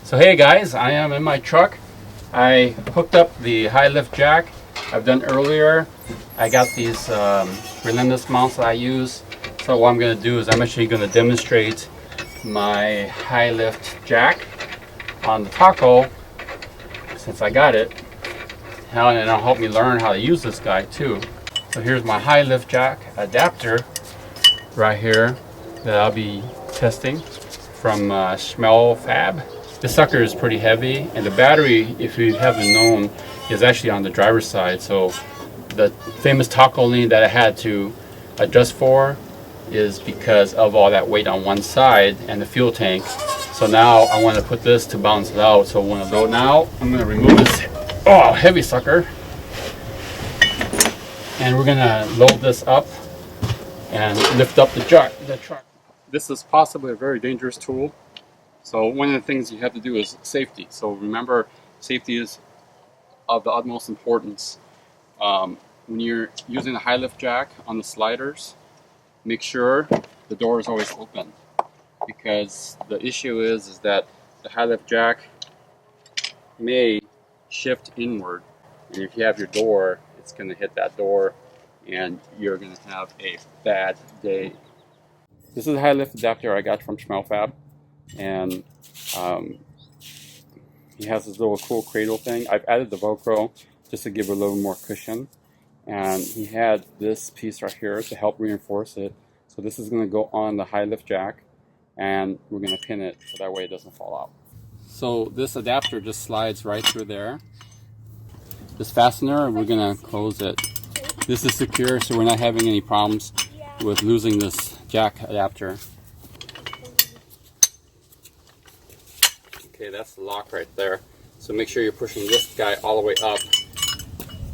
So hey guys, I am in my truck. I hooked up the high lift jack I've done earlier. I got these relentless mounts that I use. So what I'm going to do is I'm actually going to demonstrate my high lift jack on the Taco since I got it. And it'll help me learn how to use this guy too. So here's my high lift jack adapter right here that I'll be testing from Schmel Fab. This sucker is pretty heavy, and the battery, if you haven't known, is actually on the driver's side. So the famous taco lean that I had to adjust for is because of all that weight on one side and the fuel tank. So now I want to put this to balance it out. So when I load now, I'm going to remove this heavy sucker, and we're going to load this up and lift up the truck. This is possibly a very dangerous tool. So one of the things you have to do is safety. So remember, safety is of the utmost importance. When you're using the high lift jack on the sliders, make sure the door is always open, because the issue is that the high lift jack may shift inward, and if you have your door, it's going to hit that door and you're going to have a bad day. This is a high lift adapter I got from Schmel Fab, and he has this little cool cradle thing. I've added the Velcro just to give it a little more cushion, and he had this piece right here to help reinforce it. So this is going to go on the high lift jack, and we're going to pin it so that way it doesn't fall out. So this adapter just slides right through there. This fastener, we're going to close it. This is secure, so we're not having any problems with losing this jack adapter. Okay, that's the lock right there. So make sure you're pushing this guy all the way up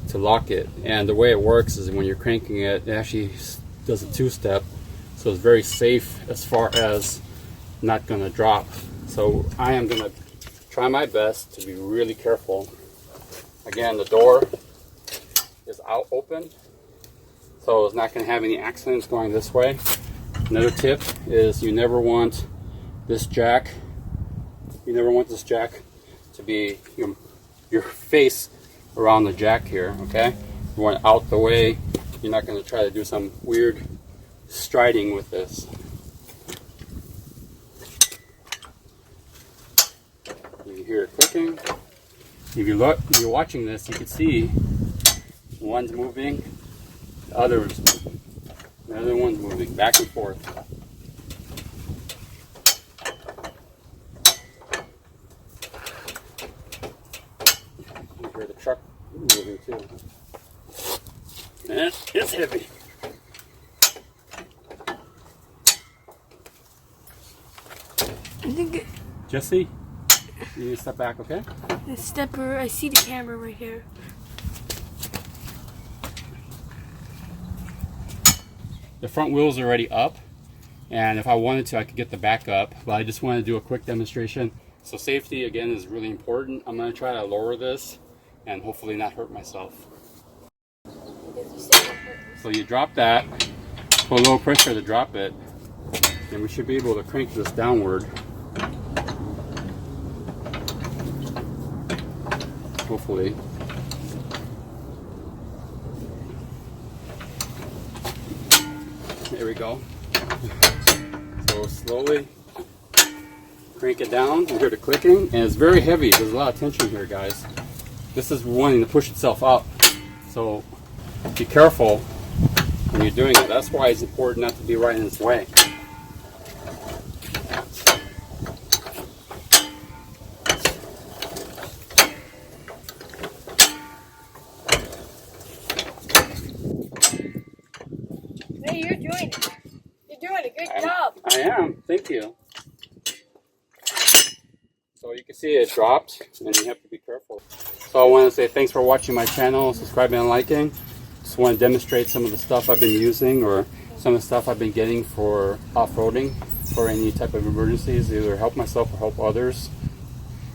to lock it. And the way it works is when you're cranking it, it actually does a two-step. So it's very safe as far as not going to drop. So I am going to try my best to be really careful. Again, the door is out open, so it's not going to have any accidents going this way. Another tip is you never want this jack to be your face around the jack here, okay? You want it out the way. You're not going to try to do some weird striding with this. You can hear it clicking. If you're watching this, you can see one's moving, the other's moving. The other one's moving back and forth. You hear the truck moving too. And it's heavy. I think Jesse, you need to step back, okay? the stepper, I see the camera right here. The front wheel's already up, and if I wanted to, I could get the back up, but I just want to do a quick demonstration. So safety, again, is really important. I'm going to try to lower this and hopefully not hurt myself. So you drop that, put a little pressure to drop it, and we should be able to crank this downward. Hopefully. There we go. So slowly crank it down. You hear the clicking, and it's very heavy. There's a lot of tension here, guys. This is wanting to push itself up. So be careful when you're doing it. That's why it's important not to be right in its way. Hey, you're doing it. You're doing a good job. I am. Thank you. So you can see it dropped, and you have to be careful. So I want to say thanks for watching my channel, subscribing and liking. Just want to demonstrate some of the stuff I've been using, or some of the stuff I've been getting for off-roading for any type of emergencies, either help myself or help others.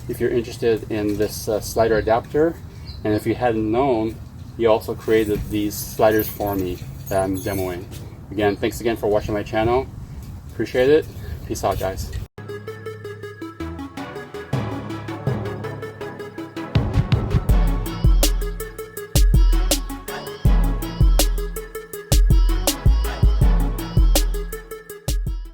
If you're interested in this slider adapter, and if you hadn't known, he also created these sliders for me that I'm demoing. Again, thanks again for watching my channel. Appreciate it. Peace out, guys.